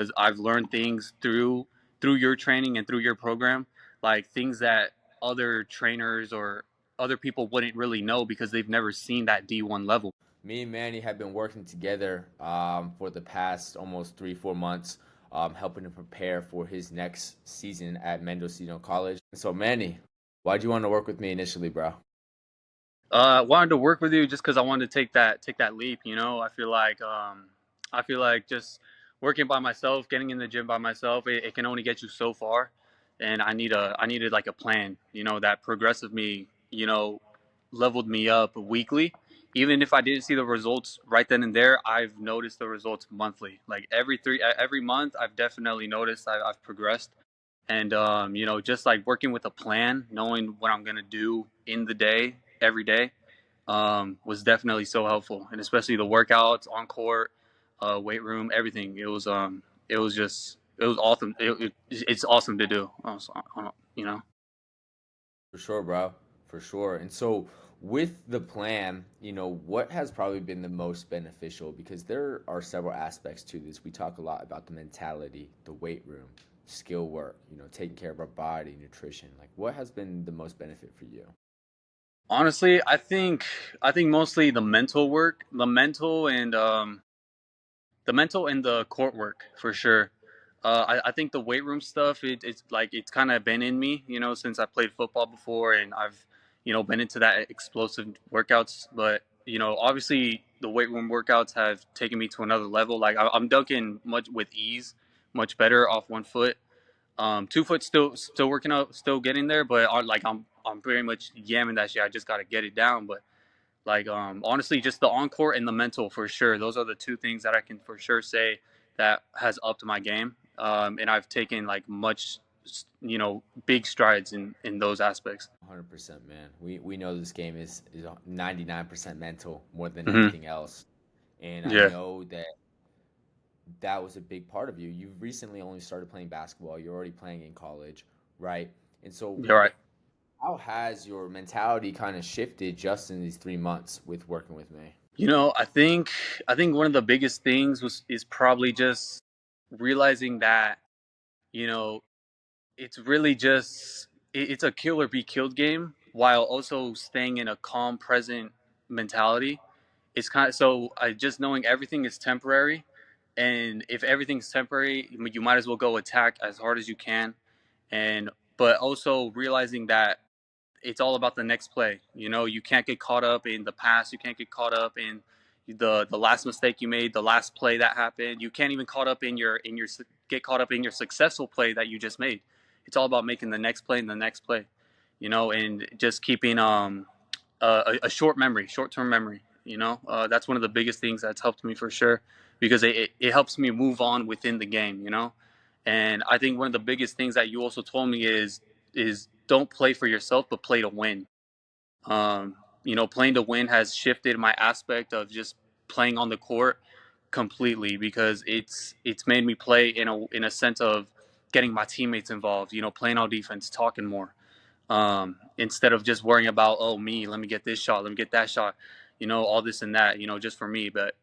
because I've learned things through your training and through your program, like things that other trainers or other people wouldn't really know because they've never seen that D1 level. Me and Manny have been working together for the past almost 3, 4 months, helping to prepare for his next season at Mendocino College. So, Manny, why'd you want to work with me initially, bro? I wanted to work with you just because I wanted to take that leap. I feel like just working by myself, getting in the gym by myself, it can only get you so far, and I needed like a plan. That progressive me, leveled me up weekly. Even if I didn't see the results right then and there, I've noticed the results monthly. Like every month, I've definitely noticed I've progressed. And just like working with a plan, knowing what I'm gonna do in the day, every day, was definitely so helpful. And especially the workouts on court, weight room, everything. It was awesome. It's awesome to do. You know. For sure, bro. For sure. And so, with the plan, what has probably been the most beneficial? Because there are several aspects to this. We talk a lot about the mentality, the weight room, skill work, taking care of our body, nutrition. Like, what has been the most benefit for you? Honestly, I think mostly the mental and the court work for sure. I think the weight room stuff, it's like it's kind of been in me, since I played football before, and I've, been into that explosive workouts. But obviously the weight room workouts have taken me to another level. Like I'm dunking much with ease, much better off 1 foot. 2 foot still working out, still getting there, but like I'm pretty much yamming that shit. I just got to get it down, but like honestly, just the encore and the mental for sure. Those are the two things that I can for sure say that has upped my game. And I've taken like much, big strides in those aspects. 100%, man. We know this game is 99% mental more than Hmm. anything else. And I Yeah, know that that was a big part of you. You've recently only started playing basketball. You're already playing in college, right? And so, you're right. how has your mentality kind of shifted just in these 3 months with working with me? I think one of the biggest things is probably just realizing that you know it's really just it's a kill or be killed game while also staying in a calm, present mentality. It's kind of so I just knowing everything is temporary, and if everything's temporary, you might as well go attack as hard as you can, and but also realizing that it's all about the next play. You can't get caught up in the past. You can't get caught up in the last mistake you made, the last play that happened. You can't even caught up in your get caught up in your successful play that you just made. It's all about making the next play and the next play, and just keeping a short memory, short term memory. That's one of the biggest things that's helped me for sure because it helps me move on within the game. And I think one of the biggest things that you also told me is don't play for yourself, but play to win. Playing to win has shifted my aspect of just playing on the court completely because it's made me play in a sense of getting my teammates involved. Playing on defense, talking more, instead of just worrying about, oh, me, let me get this shot, let me get that shot, all this and that, just for me, but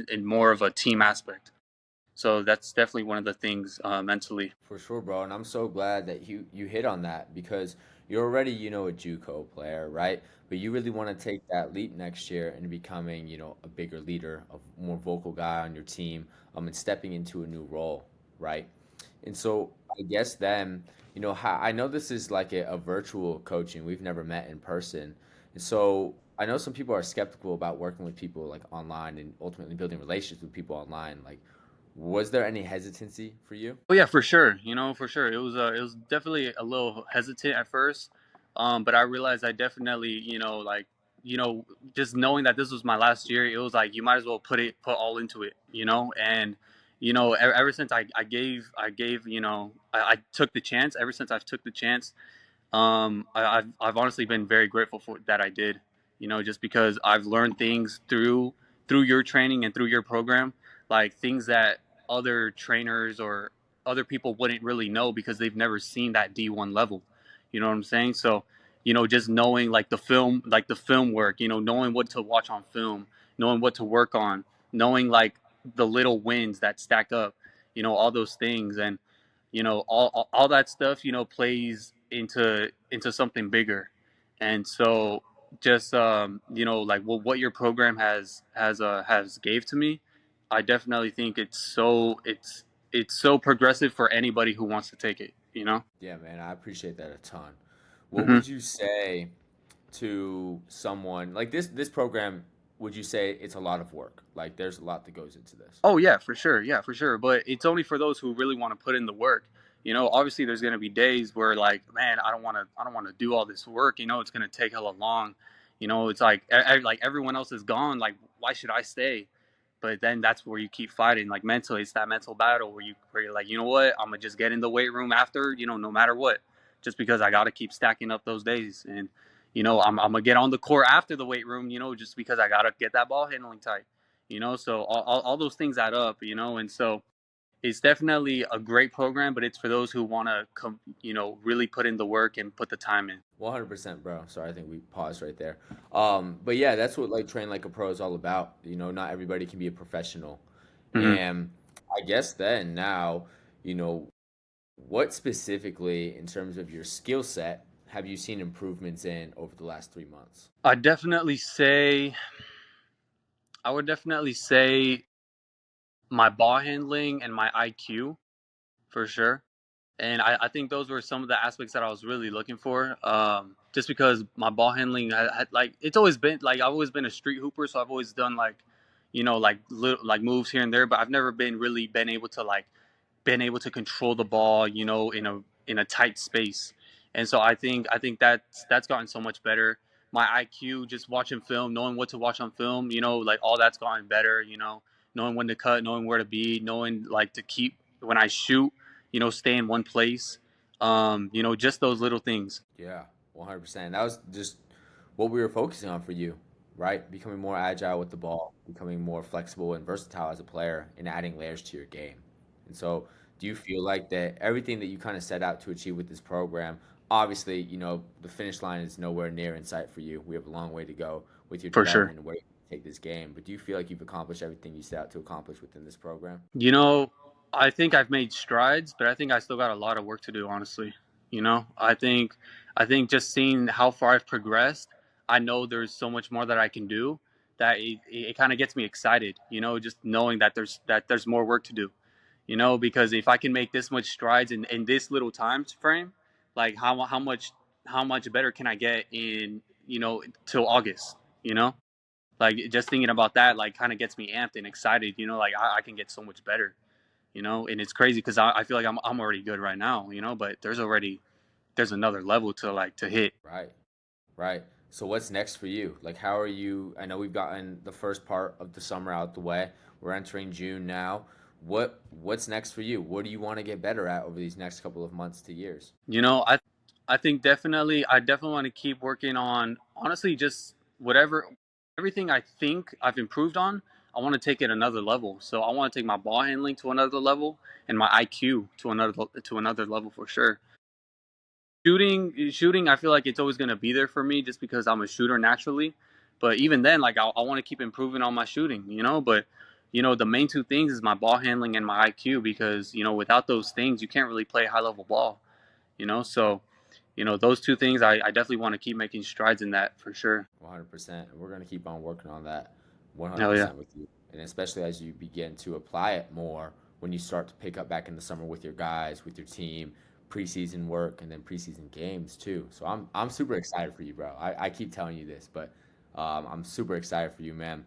in more of a team aspect. So that's definitely one of the things, mentally. For sure, bro. And I'm so glad that you hit on that because you're already, a JUCO player, right? But you really want to take that leap next year and becoming, a bigger leader, a more vocal guy on your team, and stepping into a new role, right? And so I guess then, how, I know this is like a virtual coaching. We've never met in person. And so I know some people are skeptical about working with people like online and ultimately building relationships with people online. Like, was there any hesitancy for you? Oh yeah, for sure. For sure. It was definitely a little hesitant at first, but I realized I definitely, you know, just knowing that this was my last year, it was like you might as well put all into it, and ever since I gave, I took the chance. Ever since I've took the chance, I've honestly been very grateful for that I did, just because I've learned things through your training and through your program, like things that other trainers or other people wouldn't really know because they've never seen that D1 level. You know what I'm saying? So, just knowing like the film work, knowing what to watch on film, knowing what to work on, knowing like the little wins that stack up. all those things. And all that stuff plays into something bigger. And so just like what your program has gave to me, I definitely think it's so progressive for anybody who wants to take it. Yeah, man, I appreciate that a ton. What Hmm. would you say to someone like this program? Would you say it's a lot of work? Like there's a lot that goes into this. Oh yeah, for sure. Yeah, for sure. But it's only for those who really want to put in the work. Obviously there's gonna be days where like, man, I don't wanna do all this work. It's gonna take hella long. It's like like everyone else is gone. Like, why should I stay? But then that's where you keep fighting. Like mentally, it's that mental battle where you're like, you know what, I'm gonna just get in the weight room after, no matter what, just because I gotta keep stacking up those days. And I'm gonna get on the court after the weight room, just because I gotta get that ball handling tight. So all those things add up. And so it's definitely a great program, but it's for those who want to really put in the work and put the time in. 100%, bro. Sorry, I think we paused right there. But yeah, that's what like train like a pro is all about. Not everybody can be a professional. Hmm. And I guess then now, you know, what specifically in terms of your skill set have you seen improvements in over the last 3 months? I definitely say I would definitely say my ball handling and my IQ for sure. And I think those were some of the aspects that I was really looking for. Just because my ball handling, like it's always been like I've always been a street hooper, so I've always done like, like like moves here and there, but I've never been able to like been able to control the ball, in a tight space. And so I think that's gotten so much better. My IQ, just watching film, knowing what to watch on film, like all that's gotten better. Knowing when to cut, knowing where to be, knowing like to keep when I shoot, stay in one place. Just those little things. Yeah, 100%. That was just what we were focusing on for you, right? Becoming more agile with the ball, becoming more flexible and versatile as a player, and adding layers to your game. And so, do you feel like that everything that you kind of set out to achieve with this program, obviously, the finish line is nowhere near in sight for you. We have a long way to go with your For sure. development and where you take this game. But do you feel like you've accomplished everything you set out to accomplish within this program? I think I've made strides, but I think I still got a lot of work to do, honestly. I think just seeing how far I've progressed, I know there's so much more that I can do that it kind of gets me excited, just knowing that there's more work to do. Because if I can make this much strides in this little time frame, like how much better can I get in, till August, you know? Like just thinking about that like kind of gets me amped and excited, like I can get so much better. And it's crazy because I feel like I'm already good right now, but there's another level to hit. Right. Right. So what's next for you? Like how are you I know we've gotten the first part of the summer out the way. We're entering June now. What's next for you? What do you want to get better at over these next couple of months to years? I think I definitely want to keep working on, honestly, just whatever everything I think I've improved on. I want to take it another level. So I want to take my ball handling to another level and my IQ to another level for sure. Shooting, I feel like it's always gonna be there for me just because I'm a shooter naturally. But even then, like I want to keep improving on my shooting, But the main two things is my ball handling and my IQ because without those things, you can't really play high level ball. So those two things, I definitely want to keep making strides in that for sure. 100%. And we're going to keep on working on that Hell yeah, 100% with you. And especially as you begin to apply it more when you start to pick up back in the summer with your guys, with your team, preseason work, and then preseason games too. So I'm super excited for you, bro. I keep telling you this, but I'm super excited for you, man.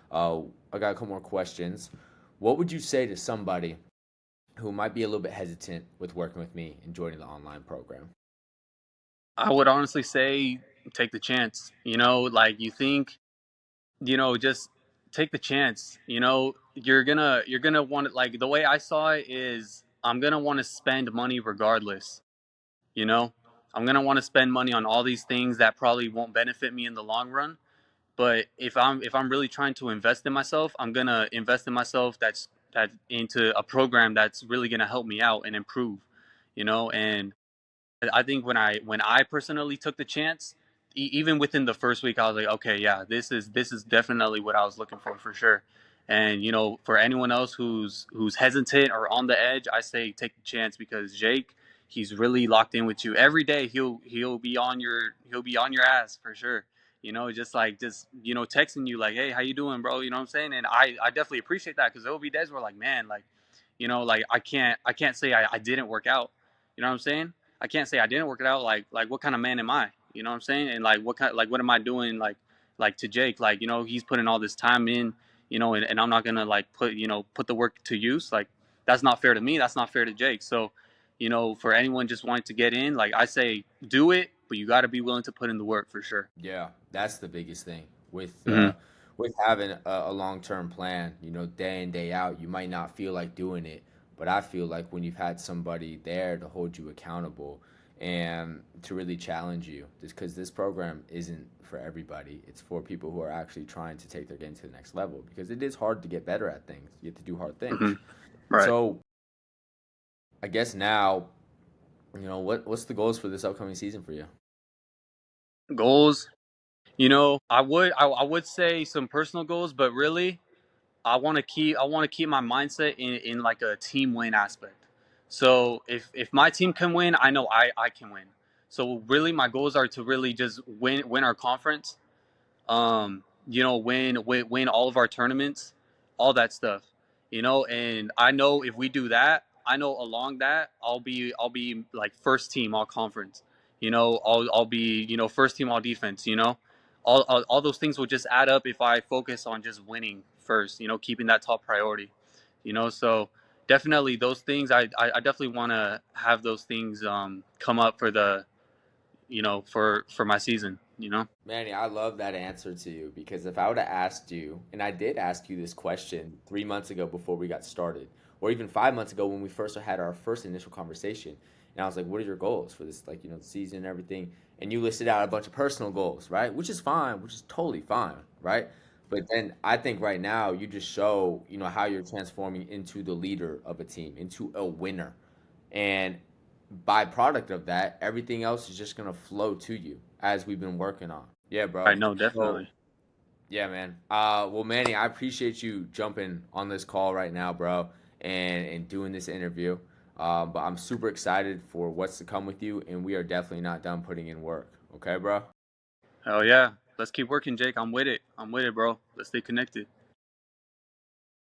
I got a couple more questions. What would you say to somebody who might be a little bit hesitant with working with me and joining the online program? I would honestly say take the chance. Like you think, just take the chance. You're gonna want it. Like the way I saw it is, I'm gonna want to spend money regardless. You know, I'm gonna want to spend money on all these things that probably won't benefit me in the long run. But if I'm really trying to invest in myself, I'm gonna invest in myself. That into a program that's really gonna help me out and improve. And I think when I personally took the chance, even within the first week, I was like, okay, yeah, this is definitely what I was looking for sure. And for anyone else who's hesitant or on the edge, I say take the chance, because Jake, he's really locked in with you every day. He'll be on your ass for sure. Texting you like, hey, how you doing, bro? You know what I'm saying? And I definitely appreciate that, because there will be days where, like, man, like, like I can't say I didn't work out. You know what I'm saying? I can't say I didn't work it out. Like what kind of man am I? You know what I'm saying? And what am I doing, like to Jake? Like, he's putting all this time in, and I'm not gonna like put the work to use. Like, that's not fair to me. That's not fair to Jake. So, for anyone just wanting to get in, like, I say do it, but you got to be willing to put in the work for sure. Yeah, that's the biggest thing Hmm. with having a long term plan. You know, day in day out, you might not feel like doing it, but I feel like when you've had somebody there to hold you accountable and to really challenge you, just because this program isn't for everybody, it's for people who are actually trying to take their game to the next level. Because it is hard to get better at things. You have to do hard Hmm. things. Right. So I guess now, what's the goals for this upcoming season for you? Goals. I would say some personal goals, but really, I want to keep my mindset in like a team win aspect. So if my team can win, I know I can win. So really, my goals are to really just win our conference, win all of our tournaments, all that stuff. And I know if we do that, I know along that I'll be like first team all conference. I'll be first team all defense. All those things will just add up if I focus on just winning first. Keeping that top priority. So definitely those things I definitely want to have those things come up for the for my season. Manny, I love that answer to you because if I would have asked you, and I did ask you this question 3 months ago before we got started, or even 5 months ago when we first had our first initial conversation, and I was like, "What are your goals for this, like the season and everything?" And you listed out a bunch of personal goals, right? Which is fine, which is totally fine, right? But then I think right now you just show, how you're transforming into the leader of a team, into a winner, and byproduct of that, everything else is just gonna flow to you as we've been working on. Yeah, I bro. know, So definitely. yeah, man. Well, Manny, I appreciate you jumping on this call right now, bro, and doing this interview. But I'm super excited for what's to come with you, and we are definitely not done putting in work. Okay, bro? Hell yeah. Let's keep working, Jake. I'm with it, bro. Let's stay connected.